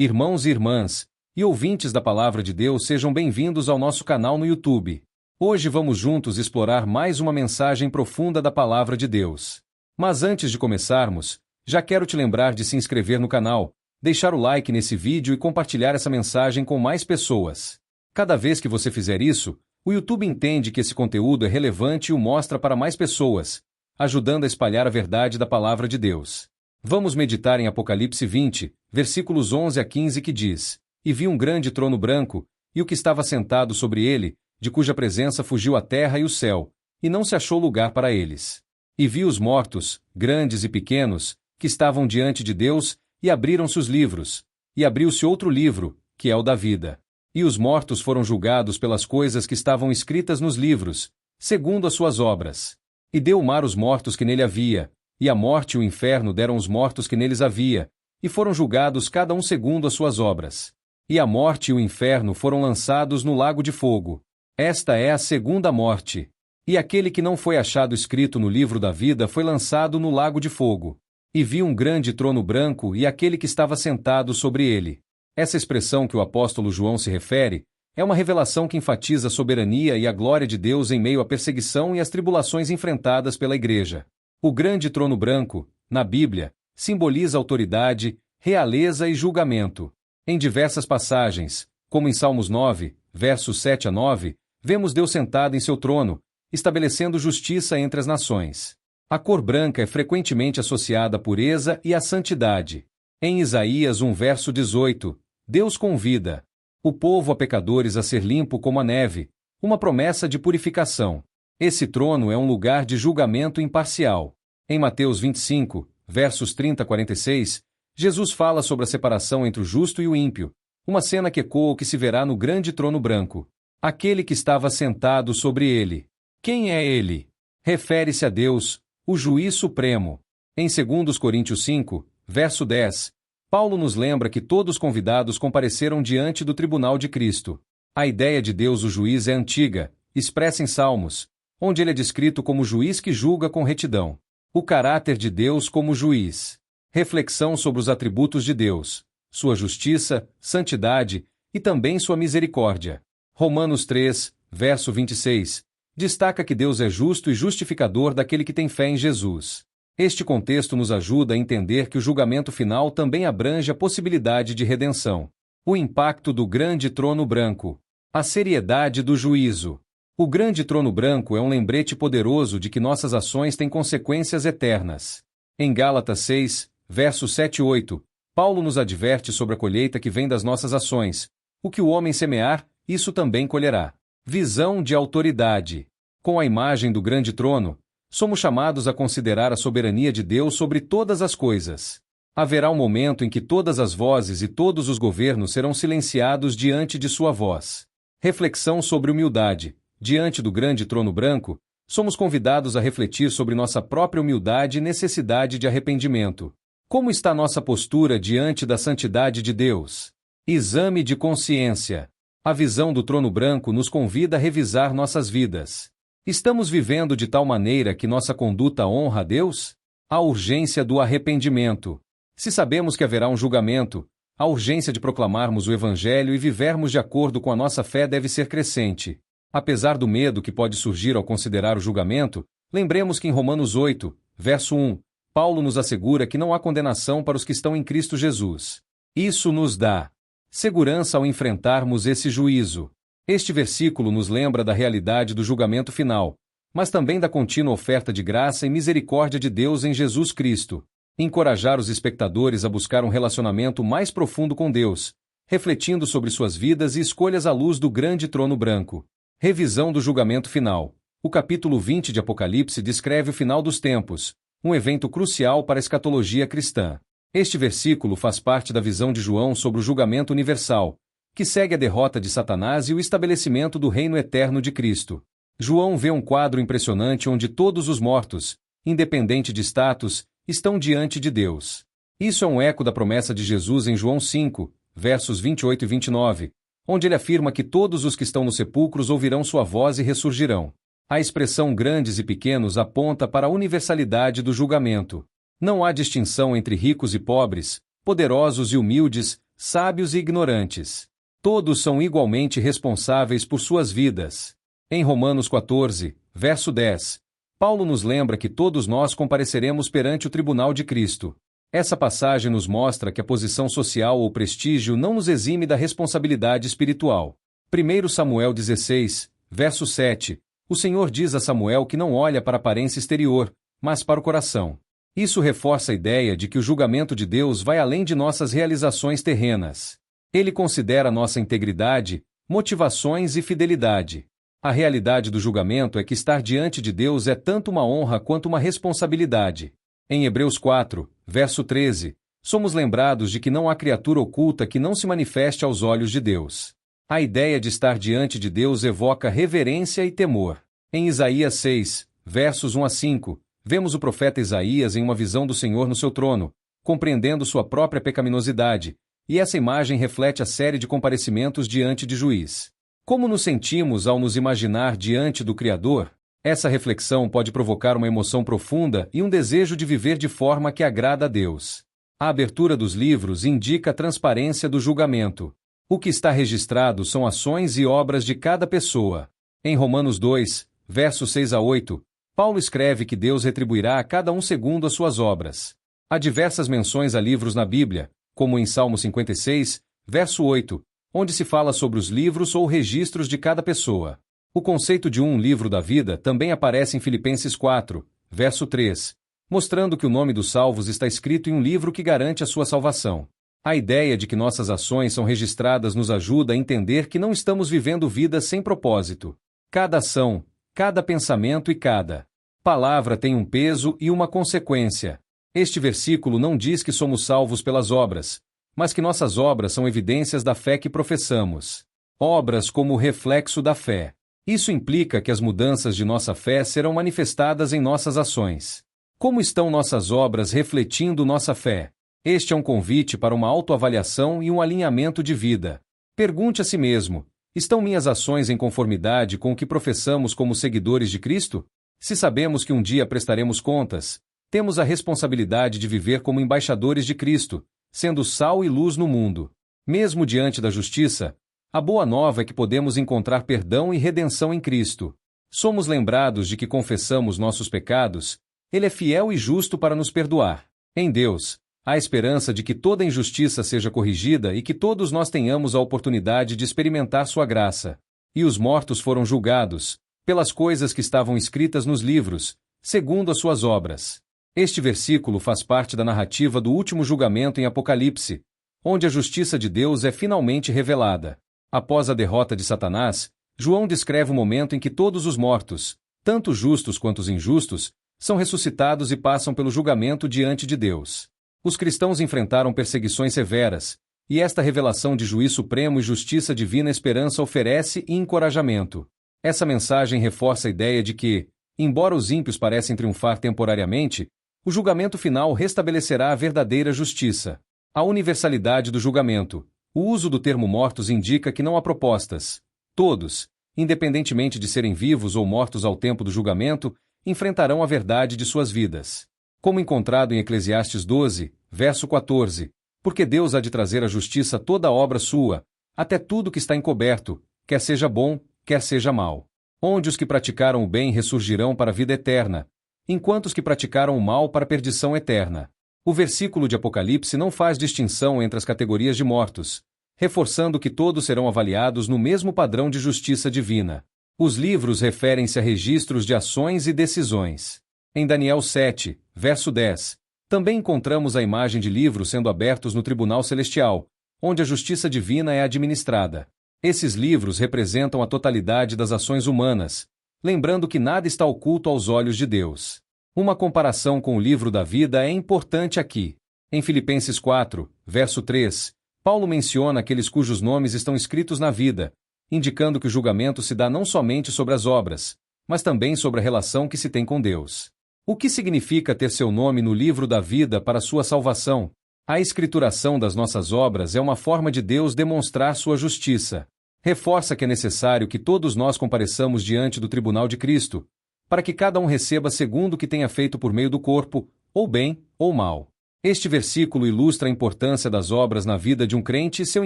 Irmãos e irmãs, e ouvintes da Palavra de Deus, sejam bem-vindos ao nosso canal no YouTube. Hoje vamos juntos explorar mais uma mensagem profunda da Palavra de Deus. Mas antes de começarmos, já quero te lembrar de se inscrever no canal, deixar o like nesse vídeo e compartilhar essa mensagem com mais pessoas. Cada vez que você fizer isso, o YouTube entende que esse conteúdo é relevante e o mostra para mais pessoas, ajudando a espalhar a verdade da Palavra de Deus. Vamos meditar em Apocalipse 20, versículos 11 a 15, que diz: E vi um grande trono branco, e o que estava sentado sobre ele, de cuja presença fugiu a terra e o céu, e não se achou lugar para eles. E vi os mortos, grandes e pequenos, que estavam diante de Deus, e abriram-se os livros, e abriu-se outro livro, que é o da vida. E os mortos foram julgados pelas coisas que estavam escritas nos livros, segundo as suas obras. E deu o mar os mortos que nele havia, e a morte e o inferno deram os mortos que neles havia, e foram julgados cada um segundo as suas obras. E a morte e o inferno foram lançados no lago de fogo. Esta é a segunda morte. E aquele que não foi achado escrito no livro da vida foi lançado no lago de fogo. E vi um grande trono branco e aquele que estava sentado sobre ele. Essa expressão que o apóstolo João se refere é uma revelação que enfatiza a soberania e a glória de Deus em meio à perseguição e às tribulações enfrentadas pela Igreja. O grande trono branco, na Bíblia, simboliza autoridade, realeza e julgamento. Em diversas passagens, como em Salmos 9, versos 7 a 9, vemos Deus sentado em seu trono, estabelecendo justiça entre as nações. A cor branca é frequentemente associada à pureza e à santidade. Em Isaías 1, verso 18, Deus convida o povo a pecadores a ser limpo como a neve, uma promessa de purificação. Esse trono é um lugar de julgamento imparcial. Em Mateus 25, versos 30 a 46, Jesus fala sobre a separação entre o justo e o ímpio, uma cena que ecoa o que se verá no grande trono branco. Aquele que estava sentado sobre ele. Quem é ele? Refere-se a Deus, o juiz supremo. Em 2 Coríntios 5, verso 10, Paulo nos lembra que todos os convidados compareceram diante do tribunal de Cristo. A ideia de Deus o juiz é antiga, expressa em Salmos, onde ele é descrito como juiz que julga com retidão. O caráter de Deus como juiz. Reflexão sobre os atributos de Deus, sua justiça, santidade e também sua misericórdia. Romanos 3, verso 26, destaca que Deus é justo e justificador daquele que tem fé em Jesus. Este contexto nos ajuda a entender que o julgamento final também abrange a possibilidade de redenção. O impacto do grande trono branco. A seriedade do juízo. O grande trono branco é um lembrete poderoso de que nossas ações têm consequências eternas. Em Gálatas 6, versos 7 e 8, Paulo nos adverte sobre a colheita que vem das nossas ações. O que o homem semear, isso também colherá. Visão de autoridade. Com a imagem do grande trono, somos chamados a considerar a soberania de Deus sobre todas as coisas. Haverá um momento em que todas as vozes e todos os governos serão silenciados diante de sua voz. Reflexão sobre humildade. Diante do grande trono branco, somos convidados a refletir sobre nossa própria humildade e necessidade de arrependimento. Como está nossa postura diante da santidade de Deus? Exame de consciência. A visão do trono branco nos convida a revisar nossas vidas. Estamos vivendo de tal maneira que nossa conduta honra a Deus? A urgência do arrependimento. Se sabemos que haverá um julgamento, a urgência de proclamarmos o Evangelho e vivermos de acordo com a nossa fé deve ser crescente. Apesar do medo que pode surgir ao considerar o julgamento, lembremos que em Romanos 8, verso 1, Paulo nos assegura que não há condenação para os que estão em Cristo Jesus. Isso nos dá segurança ao enfrentarmos esse juízo. Este versículo nos lembra da realidade do julgamento final, mas também da contínua oferta de graça e misericórdia de Deus em Jesus Cristo. Encorajar os espectadores a buscar um relacionamento mais profundo com Deus, refletindo sobre suas vidas e escolhas à luz do grande trono branco. Revisão do julgamento final. O capítulo 20 de Apocalipse descreve o final dos tempos, um evento crucial para a escatologia cristã. Este versículo faz parte da visão de João sobre o julgamento universal, que segue a derrota de Satanás e o estabelecimento do reino eterno de Cristo. João vê um quadro impressionante onde todos os mortos, independente de status, estão diante de Deus. Isso é um eco da promessa de Jesus em João 5, versos 28 e 29, onde ele afirma que todos os que estão nos sepulcros ouvirão sua voz e ressurgirão. A expressão grandes e pequenos aponta para a universalidade do julgamento. Não há distinção entre ricos e pobres, poderosos e humildes, sábios e ignorantes. Todos são igualmente responsáveis por suas vidas. Em Romanos 14, verso 10, Paulo nos lembra que todos nós compareceremos perante o tribunal de Cristo. Essa passagem nos mostra que a posição social ou prestígio não nos exime da responsabilidade espiritual. 1 Samuel 16, verso 7, o Senhor diz a Samuel que não olha para a aparência exterior, mas para o coração. Isso reforça a ideia de que o julgamento de Deus vai além de nossas realizações terrenas. Ele considera nossa integridade, motivações e fidelidade. A realidade do julgamento é que estar diante de Deus é tanto uma honra quanto uma responsabilidade. Em Hebreus 4, verso 13, somos lembrados de que não há criatura oculta que não se manifeste aos olhos de Deus. A ideia de estar diante de Deus evoca reverência e temor. Em Isaías 6, versos 1 a 5, vemos o profeta Isaías em uma visão do Senhor no seu trono, compreendendo sua própria pecaminosidade, e essa imagem reflete a série de comparecimentos diante de juiz. Como nos sentimos ao nos imaginar diante do Criador? Essa reflexão pode provocar uma emoção profunda e um desejo de viver de forma que agrada a Deus. A abertura dos livros indica a transparência do julgamento. O que está registrado são ações e obras de cada pessoa. Em Romanos 2, versos 6 a 8, Paulo escreve que Deus retribuirá a cada um segundo as suas obras. Há diversas menções a livros na Bíblia, como em Salmo 56, verso 8, onde se fala sobre os livros ou registros de cada pessoa. O conceito de um livro da vida também aparece em Filipenses 4, verso 3, mostrando que o nome dos salvos está escrito em um livro que garante a sua salvação. A ideia de que nossas ações são registradas nos ajuda a entender que não estamos vivendo vidas sem propósito. Cada ação, cada pensamento e cada palavra tem um peso e uma consequência. Este versículo não diz que somos salvos pelas obras, mas que nossas obras são evidências da fé que professamos. Obras como reflexo da fé. Isso implica que as mudanças de nossa fé serão manifestadas em nossas ações. Como estão nossas obras refletindo nossa fé? Este é um convite para uma autoavaliação e um alinhamento de vida. Pergunte a si mesmo: estão minhas ações em conformidade com o que professamos como seguidores de Cristo? Se sabemos que um dia prestaremos contas, temos a responsabilidade de viver como embaixadores de Cristo, sendo sal e luz no mundo. Mesmo diante da justiça, a boa nova é que podemos encontrar perdão e redenção em Cristo. Somos lembrados de que confessamos nossos pecados, Ele é fiel e justo para nos perdoar. Em Deus, há esperança de que toda injustiça seja corrigida e que todos nós tenhamos a oportunidade de experimentar sua graça. E os mortos foram julgados, pelas coisas que estavam escritas nos livros, segundo as suas obras. Este versículo faz parte da narrativa do último julgamento em Apocalipse, onde a justiça de Deus é finalmente revelada. Após a derrota de Satanás, João descreve o momento em que todos os mortos, tanto os justos quanto os injustos, são ressuscitados e passam pelo julgamento diante de Deus. Os cristãos enfrentaram perseguições severas, e esta revelação de juízo supremo e justiça divina esperança oferece e encorajamento. Essa mensagem reforça a ideia de que, embora os ímpios parecem triunfar temporariamente, o julgamento final restabelecerá a verdadeira justiça. A universalidade do julgamento. O uso do termo mortos indica que não há propostas. Todos, independentemente de serem vivos ou mortos ao tempo do julgamento, enfrentarão a verdade de suas vidas. Como encontrado em Eclesiastes 12, verso 14, porque Deus há de trazer à justiça toda a obra sua, até tudo que está encoberto, quer seja bom, quer seja mal. Onde os que praticaram o bem ressurgirão para a vida eterna, enquanto os que praticaram o mal para a perdição eterna. O versículo de Apocalipse não faz distinção entre as categorias de mortos, reforçando que todos serão avaliados no mesmo padrão de justiça divina. Os livros referem-se a registros de ações e decisões. Em Daniel 7, verso 10, também encontramos a imagem de livros sendo abertos no tribunal celestial, onde a justiça divina é administrada. Esses livros representam a totalidade das ações humanas, lembrando que nada está oculto aos olhos de Deus. Uma comparação com o livro da vida é importante aqui. Em Filipenses 4, verso 3, Paulo menciona aqueles cujos nomes estão escritos na vida, indicando que o julgamento se dá não somente sobre as obras, mas também sobre a relação que se tem com Deus. O que significa ter seu nome no livro da vida para sua salvação? A escrituração das nossas obras é uma forma de Deus demonstrar sua justiça. Reforça que é necessário que todos nós compareçamos diante do tribunal de Cristo, para que cada um receba segundo o que tenha feito por meio do corpo, ou bem ou mal. Este versículo ilustra a importância das obras na vida de um crente e seu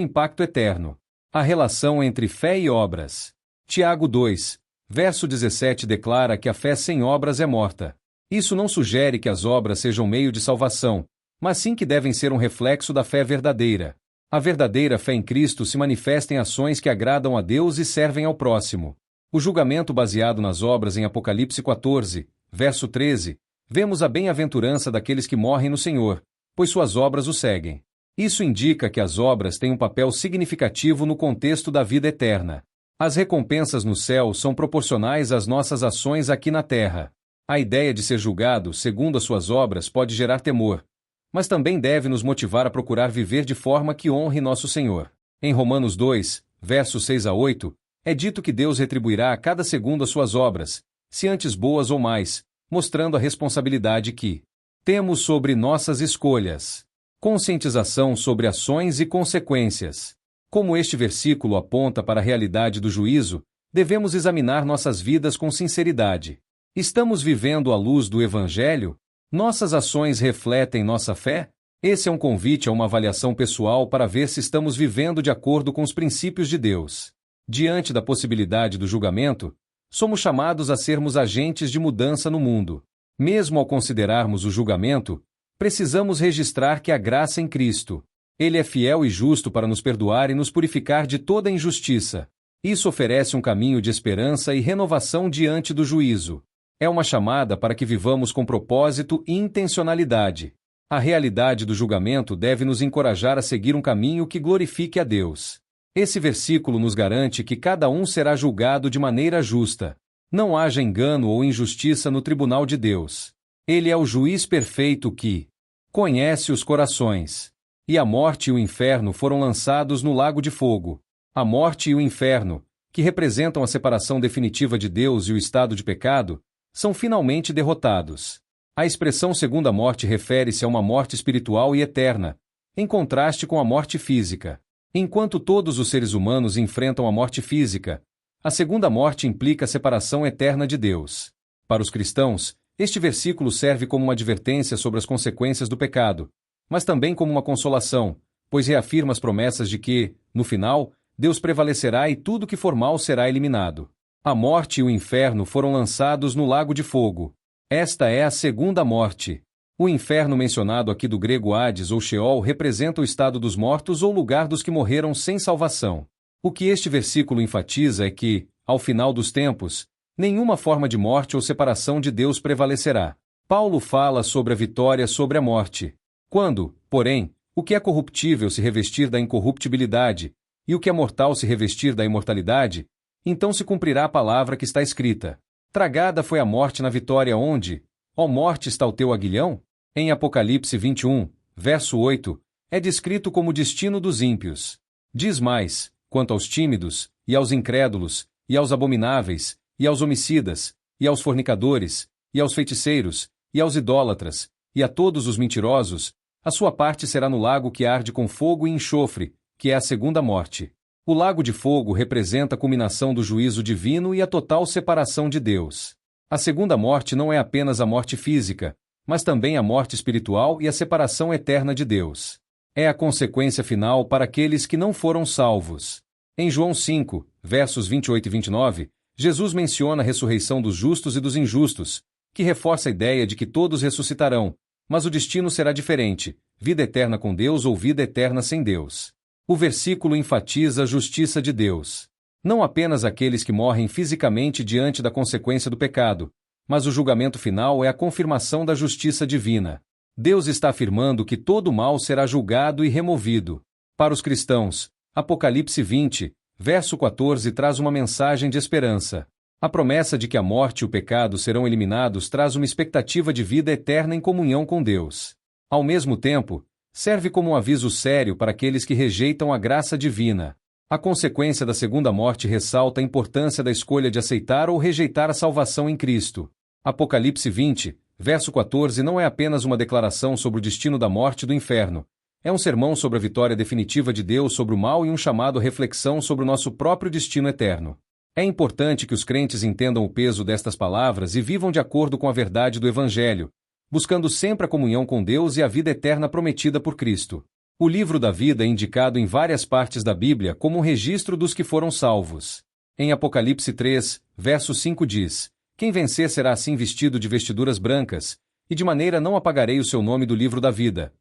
impacto eterno. A relação entre fé e obras. Tiago 2, verso 17 declara que a fé sem obras é morta. Isso não sugere que as obras sejam meio de salvação, mas sim que devem ser um reflexo da fé verdadeira. A verdadeira fé em Cristo se manifesta em ações que agradam a Deus e servem ao próximo. O julgamento baseado nas obras em Apocalipse 14, verso 13, vemos a bem-aventurança daqueles que morrem no Senhor, pois suas obras o seguem. Isso indica que as obras têm um papel significativo no contexto da vida eterna. As recompensas no céu são proporcionais às nossas ações aqui na terra. A ideia de ser julgado segundo as suas obras pode gerar temor, mas também deve nos motivar a procurar viver de forma que honre nosso Senhor. Em Romanos 2, versos 6 a 8, é dito que Deus retribuirá a cada segundo as suas obras, se antes boas ou mais, mostrando a responsabilidade que temos sobre nossas escolhas. Conscientização sobre ações e consequências. Como este versículo aponta para a realidade do juízo, devemos examinar nossas vidas com sinceridade. Estamos vivendo à luz do Evangelho? Nossas ações refletem nossa fé? Esse é um convite a uma avaliação pessoal para ver se estamos vivendo de acordo com os princípios de Deus. Diante da possibilidade do julgamento, somos chamados a sermos agentes de mudança no mundo. Mesmo ao considerarmos o julgamento, precisamos registrar que há graça em Cristo. Ele é fiel e justo para nos perdoar e nos purificar de toda injustiça. Isso oferece um caminho de esperança e renovação diante do juízo. É uma chamada para que vivamos com propósito e intencionalidade. A realidade do julgamento deve nos encorajar a seguir um caminho que glorifique a Deus. Esse versículo nos garante que cada um será julgado de maneira justa. Não haja engano ou injustiça no tribunal de Deus. Ele é o juiz perfeito que conhece os corações. E a morte e o inferno foram lançados no lago de fogo. A morte e o inferno, que representam a separação definitiva de Deus e o estado de pecado, são finalmente derrotados. A expressão segunda morte refere-se a uma morte espiritual e eterna, em contraste com a morte física. Enquanto todos os seres humanos enfrentam a morte física, a segunda morte implica a separação eterna de Deus. Para os cristãos, este versículo serve como uma advertência sobre as consequências do pecado, mas também como uma consolação, pois reafirma as promessas de que, no final, Deus prevalecerá e tudo que for mal será eliminado. A morte e o inferno foram lançados no lago de fogo. Esta é a segunda morte. O inferno mencionado aqui do grego Hades ou Sheol representa o estado dos mortos ou lugar dos que morreram sem salvação. O que este versículo enfatiza é que, ao final dos tempos, nenhuma forma de morte ou separação de Deus prevalecerá. Paulo fala sobre a vitória sobre a morte. Quando, porém, o que é corruptível se revestir da incorruptibilidade, e o que é mortal se revestir da imortalidade, então se cumprirá a palavra que está escrita. Tragada foi a morte na vitória onde, ó morte, está o teu aguilhão? Em Apocalipse 21, verso 8, é descrito como o destino dos ímpios. Diz mais, quanto aos tímidos, e aos incrédulos, e aos abomináveis, e aos homicidas, e aos fornicadores, e aos feiticeiros, e aos idólatras, e a todos os mentirosos, a sua parte será no lago que arde com fogo e enxofre, que é a segunda morte. O lago de fogo representa a culminação do juízo divino e a total separação de Deus. A segunda morte não é apenas a morte física, mas também a morte espiritual e a separação eterna de Deus. É a consequência final para aqueles que não foram salvos. Em João 5, versos 28 e 29, Jesus menciona a ressurreição dos justos e dos injustos, que reforça a ideia de que todos ressuscitarão, mas o destino será diferente, vida eterna com Deus ou vida eterna sem Deus. O versículo enfatiza a justiça de Deus. Não apenas aqueles que morrem fisicamente diante da consequência do pecado, mas o julgamento final é a confirmação da justiça divina. Deus está afirmando que todo mal será julgado e removido. Para os cristãos, Apocalipse 20, verso 14 traz uma mensagem de esperança. A promessa de que a morte e o pecado serão eliminados traz uma expectativa de vida eterna em comunhão com Deus. Ao mesmo tempo, serve como um aviso sério para aqueles que rejeitam a graça divina. A consequência da segunda morte ressalta a importância da escolha de aceitar ou rejeitar a salvação em Cristo. Apocalipse 20, verso 14 não é apenas uma declaração sobre o destino da morte e do inferno. É um sermão sobre a vitória definitiva de Deus sobre o mal e um chamado à reflexão sobre o nosso próprio destino eterno. É importante que os crentes entendam o peso destas palavras e vivam de acordo com a verdade do Evangelho, buscando sempre a comunhão com Deus e a vida eterna prometida por Cristo. O livro da vida é indicado em várias partes da Bíblia como um registro dos que foram salvos. Em Apocalipse 3, verso 5 diz: Quem vencer será assim vestido de vestiduras brancas, e de maneira não apagarei o seu nome do livro da vida.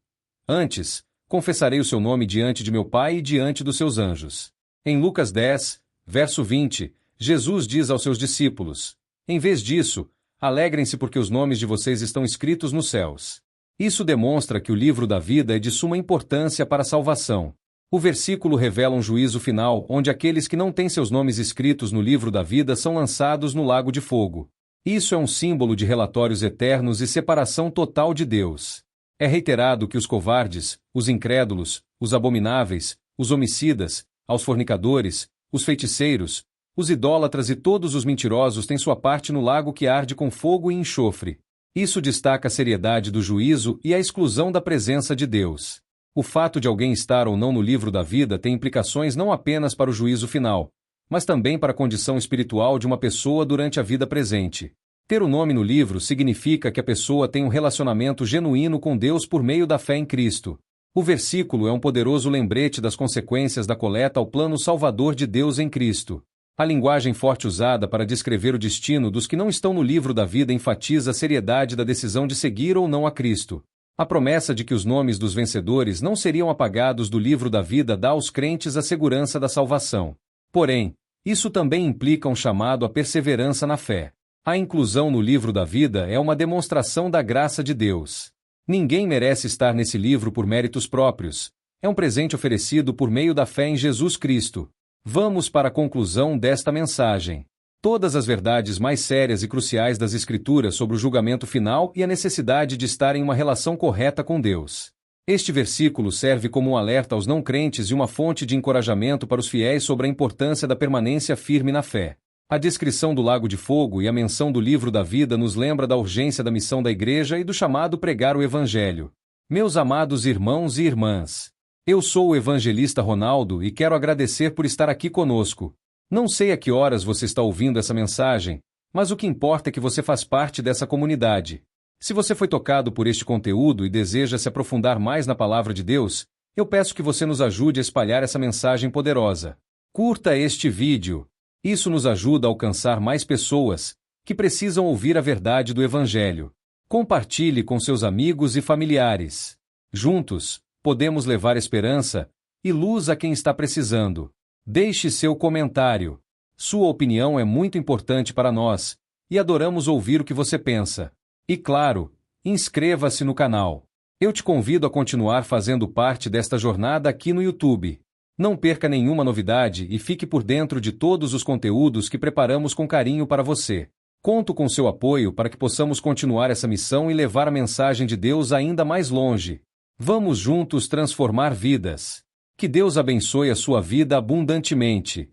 Antes, confessarei o seu nome diante de meu Pai e diante dos seus anjos. Em Lucas 10, verso 20, Jesus diz aos seus discípulos: Em vez disso, alegrem-se porque os nomes de vocês estão escritos nos céus. Isso demonstra que o livro da vida é de suma importância para a salvação. O versículo revela um juízo final, onde aqueles que não têm seus nomes escritos no livro da vida são lançados no lago de fogo. Isso é um símbolo de relatórios eternos e separação total de Deus. É reiterado que os covardes, os incrédulos, os abomináveis, os homicidas, aos fornicadores, os feiticeiros, os idólatras e todos os mentirosos têm sua parte no lago que arde com fogo e enxofre. Isso destaca a seriedade do juízo e a exclusão da presença de Deus. O fato de alguém estar ou não no livro da vida tem implicações não apenas para o juízo final, mas também para a condição espiritual de uma pessoa durante a vida presente. Ter o nome no livro significa que a pessoa tem um relacionamento genuíno com Deus por meio da fé em Cristo. O versículo é um poderoso lembrete das consequências da coleta ao plano salvador de Deus em Cristo. A linguagem forte usada para descrever o destino dos que não estão no livro da vida enfatiza a seriedade da decisão de seguir ou não a Cristo. A promessa de que os nomes dos vencedores não seriam apagados do livro da vida dá aos crentes a segurança da salvação. Porém, isso também implica um chamado à perseverança na fé. A inclusão no livro da vida é uma demonstração da graça de Deus. Ninguém merece estar nesse livro por méritos próprios. É um presente oferecido por meio da fé em Jesus Cristo. Vamos para a conclusão desta mensagem. Todas as verdades mais sérias e cruciais das Escrituras sobre o julgamento final e a necessidade de estar em uma relação correta com Deus. Este versículo serve como um alerta aos não-crentes e uma fonte de encorajamento para os fiéis sobre a importância da permanência firme na fé. A descrição do lago de fogo e a menção do livro da vida nos lembra da urgência da missão da igreja e do chamado pregar o Evangelho. Meus amados irmãos e irmãs, eu sou o evangelista Ronaldo e quero agradecer por estar aqui conosco. Não sei a que horas você está ouvindo essa mensagem, mas o que importa é que você faz parte dessa comunidade. Se você foi tocado por este conteúdo e deseja se aprofundar mais na palavra de Deus, eu peço que você nos ajude a espalhar essa mensagem poderosa. Curta este vídeo. Isso nos ajuda a alcançar mais pessoas que precisam ouvir a verdade do Evangelho. Compartilhe com seus amigos e familiares. Juntos, podemos levar esperança e luz a quem está precisando. Deixe seu comentário. Sua opinião é muito importante para nós, e adoramos ouvir o que você pensa. E claro, inscreva-se no canal. Eu te convido a continuar fazendo parte desta jornada aqui no YouTube. Não perca nenhuma novidade e fique por dentro de todos os conteúdos que preparamos com carinho para você. Conto com seu apoio para que possamos continuar essa missão e levar a mensagem de Deus ainda mais longe. Vamos juntos transformar vidas. Que Deus abençoe a sua vida abundantemente.